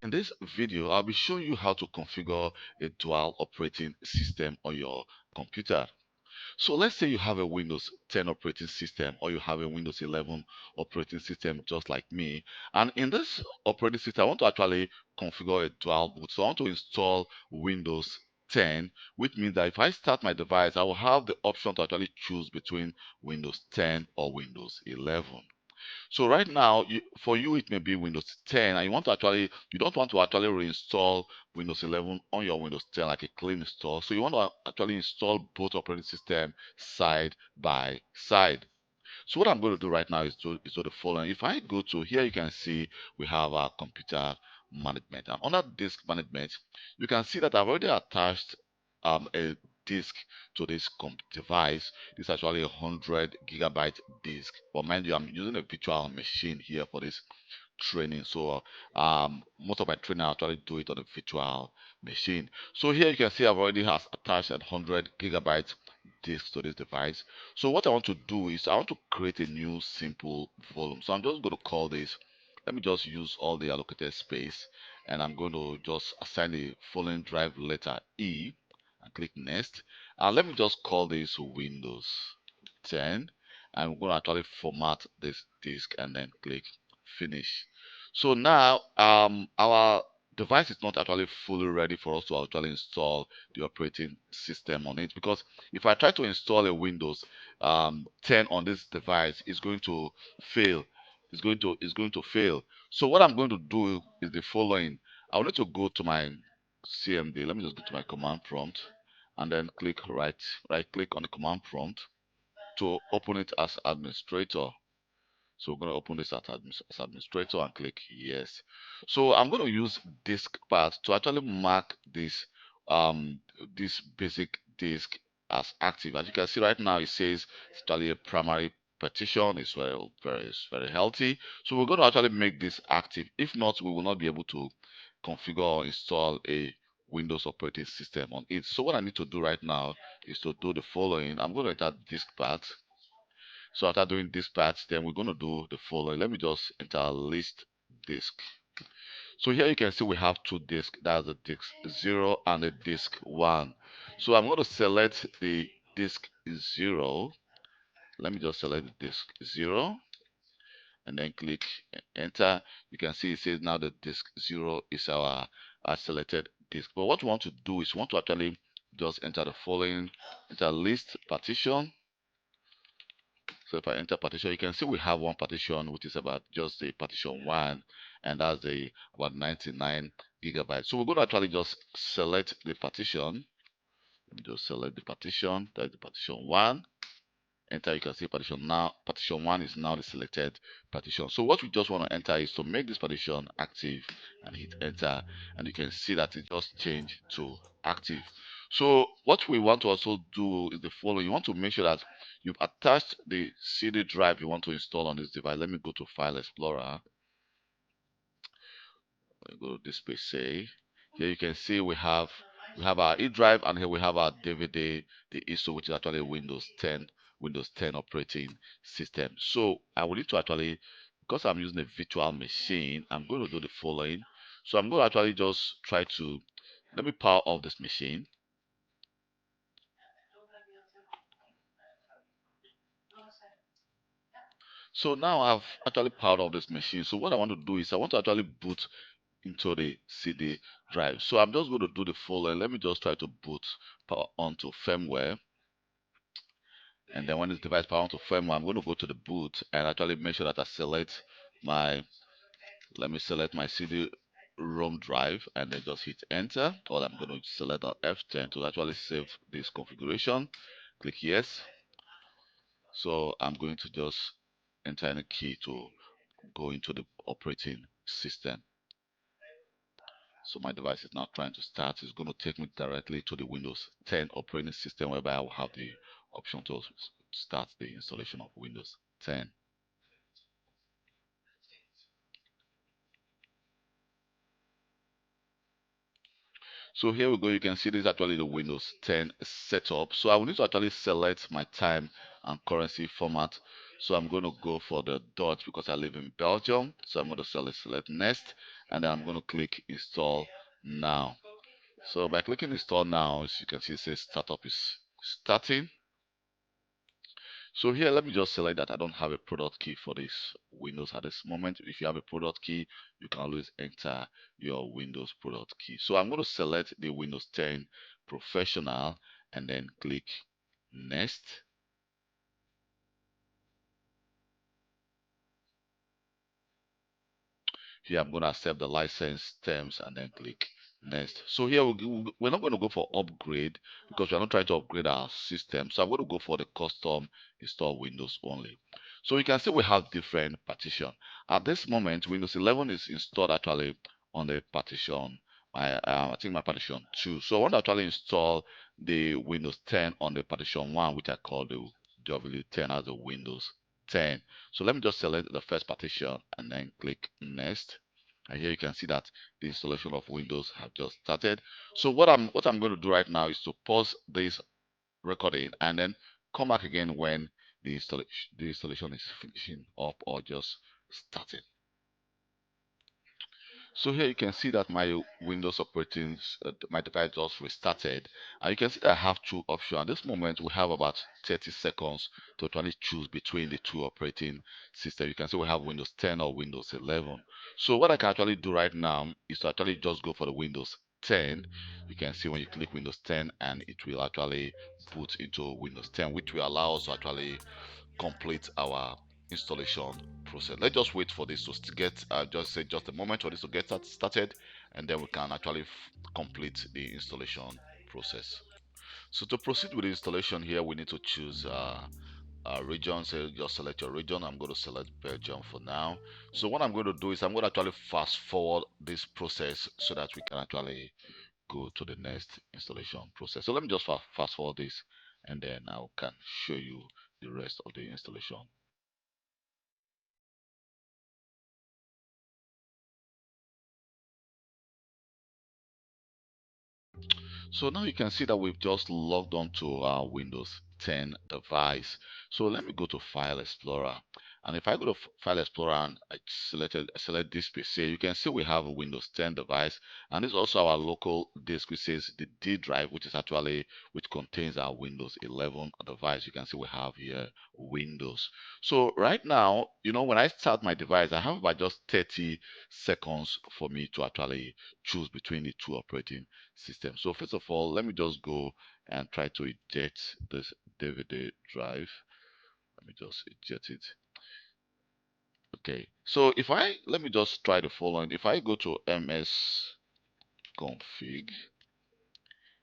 In this video, I'll be showing you how to configure a dual operating system on your computer. So let's say you have a Windows 10 operating system or you have a Windows 11 operating system just like me. And in this operating system, I want to actually configure a dual boot. So I want to install Windows 10, which means that if I start my device, I will have the option to actually choose between Windows 10 or Windows 11. So right now, for you, it may be Windows 10, and you don't want to actually reinstall Windows 11 on your Windows 10 like a clean install. So you want to actually install both operating system side by side. So what I'm going to do right now is do the following. If I go to here, you can see we have our computer management. And under disk management, you can see that I've already attached a disk to this device. This is actually 100 GB disk. But mind you, I'm using a virtual machine here for this training. So most of my training I actually do it on a virtual machine. So here you can see I've already has attached a 100 GB disk to this device. So what I want to do is I want to create a new simple volume. So I'm just going to call this. Let me just use all the allocated space, and I'm going to just assign the following drive letter E and click next. And let me just call this Windows 10. I'm going to actually format this disk and then click finish. So now our device is not actually fully ready for us to actually install the operating system on it, because if I try to install a Windows 10 on this device, it's going to fail. It's going to fail. So what I'm going to do is the following. I need to go to my CMD. Let me just go to my command prompt and then right click on the command prompt to open it as administrator. So we're going to open this as administrator and click yes. So I'm going to use disk path to actually mark um this basic disk as active. As you can see right now, it says it's actually a primary partition. It's very healthy. So we're going to actually make this active. If not, we will not be able to configure or install a Windows operating system on it. So what I need to do right now is to do the following. I'm going to enter disk path. So after doing this part, then we're going to do the following. Let me just enter list disk. So here you can see we have two disks. That's the disk 0 and the disk 1. So I'm going to select the disk 0. Let me just select the disk 0 and then click enter. You can see it says now the disk 0 is our selected disk. But what we want to do is we want to actually just enter the following, enter list partition. So if I enter partition, you can see we have one partition which is about just the partition 1, and that's the about 99 gigabytes. So we're going to actually just select the partition. Just select the partition. That's the partition 1. Enter. You can see partition 1 is now the selected partition. So what we just want to enter is to make this partition active, and hit enter, and you can see that it just changed to active. So what we want to also do is the following. You want to make sure that you've attached the CD drive you want to install on this device. Let me go to File Explorer. Let me go to this page. Say here you can see we have our E drive, and here we have our DVD, the ISO, which is actually Windows 10 operating system. So I will need to actually, because I'm using a virtual machine, I'm going to do the following. So I'm going to actually just try to let me power off this machine. So now I've actually powered off this machine. So what I want to do is I want to actually boot into the CD drive. So I'm just going to do the following. Let me just try to boot power onto firmware. And then when this device power onto firmware, I'm going to go to the boot and actually make sure that I select my, let me select my CD-ROM drive and then just hit enter. Or I'm going to select F10 to actually save this configuration. Click yes. So I'm going to just enter any key to go into the operating system. So my device is now trying to start. It's going to take me directly to the Windows 10 operating system, whereby I will have the option to start the installation of Windows 10. So here we go. You can see this is actually the Windows 10 setup. So I will need to actually select my time and currency format So I'm going to go for the dot because I live in Belgium. So I'm going to select next, and then I'm going to click install now. So by clicking install now, as you can see, it says startup is starting. So here, let me just select that I don't have a product key for this Windows at this moment. If you have a product key, you can always enter your Windows product key. So I'm going to select the Windows 10 Professional and then click Next. Here I'm going to accept the license terms and then click next. So here we're not going to go for upgrade because we're not trying to upgrade our system. So I'm going to go for the custom install Windows only. So you can see we have different partition. At this moment, Windows 11 is installed actually on the partition. I think my partition 2. So I want to actually install the Windows 10 on the partition 1, which I call the W10 as the Windows 10. So let me just select the first partition and then click next. And here you can see that the installation of Windows have just started. So what I'm going to do right now is to pause this recording and then come back again when the installation is finishing up or just starting. So here you can see that my Windows my device just restarted, and you can see that I have two options. At this moment, we have about 30 seconds to actually choose between the two operating systems. You can see we have Windows 10 or Windows 11. So what I can actually do right now is to actually just go for the Windows 10. You can see when you click Windows 10, and it will actually boot into Windows 10, which will allow us to actually complete our installation process. Let's just wait for this to get just a moment for this to get started, and then we can actually complete the installation process. So to proceed with the installation here, we need to choose region. So just select your region. I'm going to select Belgium for now. So what I'm going to do is I'm going to actually fast forward this process so that we can actually go to the next installation process. So let me just fast forward this, and then I can show you the rest of the installation. So now you can see that we've just logged on to our Windows 10 device. So let me go to File Explorer. And if I go to File Explorer and select this PC, you can see we have a Windows 10 device. And this is also our local disk, which says the D drive, which contains our Windows 11 device. You can see we have here Windows. So right now, when I start my device, I have about just 30 seconds for me to actually choose between the two operating system. So first of all, let me just go and try to eject this DVD drive. Let me just eject it. Okay. So let me just try the following. If I go to ms config,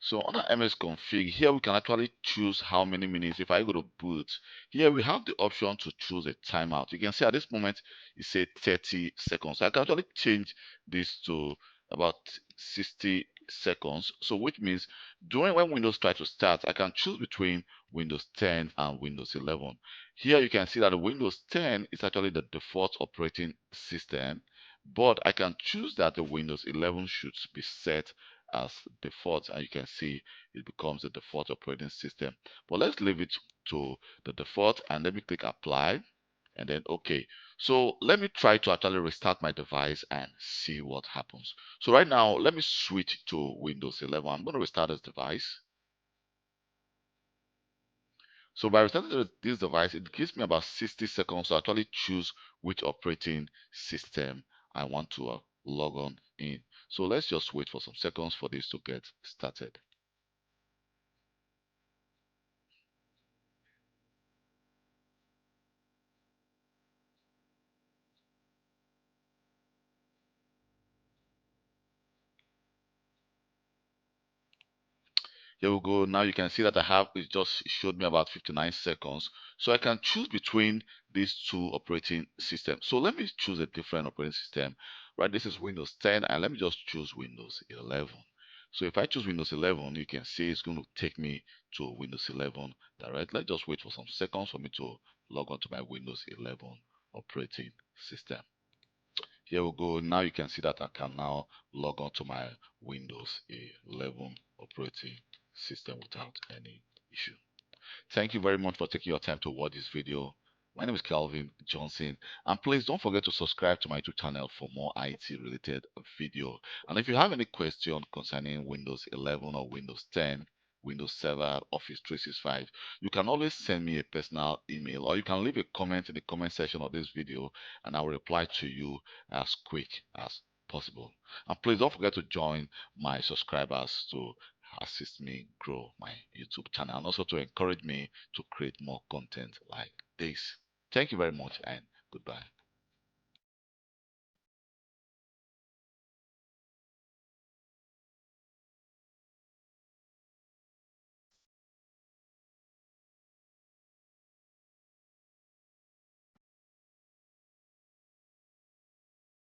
so under MS config, here we can actually choose how many minutes. If I go to boot, here we have the option to choose a timeout. You can see at this moment, it says 30 seconds. So I can actually change this to about 60 seconds. So which means during when Windows try to start, I can choose between Windows 10 and Windows 11. Here you can see that the Windows 10 is actually the default operating system, but I can choose that the Windows 11 should be set as default, and you can see it becomes the default operating system. But let's leave it to the default, and let me click apply and then okay. So let me try to actually restart my device and see what happens. So right now, let me switch to Windows 11. I'm going to restart this device. So by restarting this device, it gives me about 60 seconds to actually choose which operating system I want to log on in. So let's just wait for some seconds for this to get started. Here we go. Now you can see that it just showed me about 59 seconds. So I can choose between these two operating systems. So let me choose a different operating system. Right, this is Windows 10, and let me just choose Windows 11. So if I choose Windows 11, you can see it's going to take me to Windows 11 direct. Let's just wait for some seconds for me to log on to my Windows 11 operating system. Here we go. Now you can see that I can now log on to my Windows 11 operating system without any issue. Thank you very much for taking your time to watch this video. My name is Calvin Johnson, and please don't forget to subscribe to my YouTube channel for more IT related video. And if you have any question concerning Windows 11 or Windows 10, Windows Server, Office 365, you can always send me a personal email, or you can leave a comment in the comment section of this video, and I will reply to you as quick as possible. And please don't forget to join my subscribers to assist me grow my YouTube channel, and also to encourage me to create more content like this. Thank you very much, and goodbye.